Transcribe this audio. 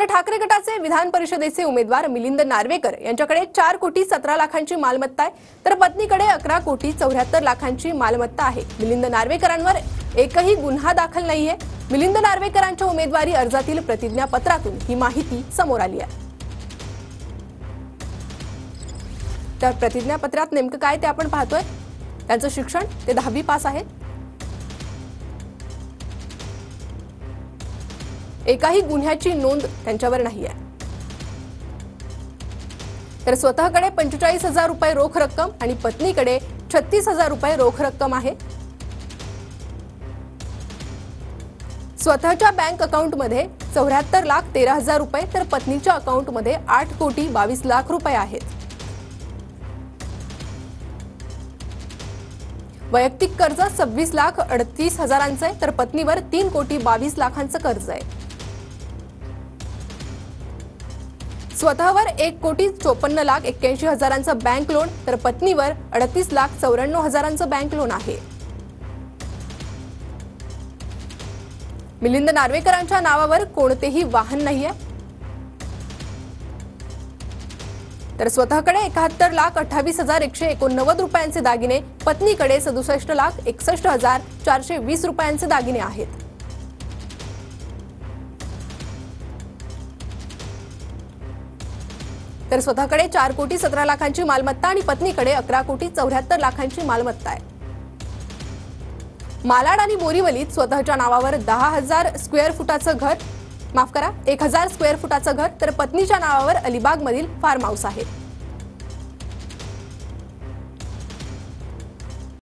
तर ठाकरे गटाचे विधान परिषदेचे उमेदवार मिलिंद नार्वेकर यांच्याकडे 4 कोटी 17 लाखांची मालमत्ता आहे, तर पत्नीकडे 11 कोटी 74 लाखांची मालमत्ता आहे। मिलिंद नार्वेकरांवर एकही गुन्हा दाखल नाहीये। मिलिंद नार्वेकरांच्या उमेदवारी अर्जातील प्रतिज्ञापत्रातून ही माहिती समोर आली आहे। तर प्रतिज्ञापत्रात नेमकं काय ते आपण पाहतोय। त्यांचं शिक्षण ते 10वी पास आहे। एकाही गुन्ह्याची नोंद त्यांच्यावर नाही आहे। तर स्वतःकडे 45,000 रुपये रोख रक्कम आणि पत्नीकडे 36,000 रुपये रोख रक्कम आहे। स्वतःच्या बँक अकाउंटमध्ये 74,13,000 रुपये तर पत्नीच्या अकाउंटमध्ये 8 कोटी 22 लाख रुपये आहेत। वैयक्तिक कर्ज 26,38,000 आहे, तर पत्नीवर 3 कोटी 22 लाखांचं कर्ज आहे। स्वतःवर 1 कोटी 54 लाख 81 हजारांचं बँक लोन, तर पत्नीवर 38 लाख 94 हजारांचं बँक लोन आहे। मिलिंद नार्वेकरांच्या नावावर कोणतेही वाहन नाहीये। तर स्वतःकडे 71,28,189 रुपयांचे दागिने, पत्नीकडे 67,61,420 रुपयांचे दागिने आहेत। तर स्वतःकडे 4 कोटी 17 लाखांची मालमत्ता आणि पत्नीकडे 11 कोटी 74 लाखांची मालमत्ता आहे। मालाड आणि बोरीवलीत स्वतःच्या नावावर 10,000 स्क्वेअर फुटाचं घर, 1000 स्क्वेअर फुटाचं घर, तर पत्नीच्या नावावर अलिबाग मधील फार्म हाऊस आहे।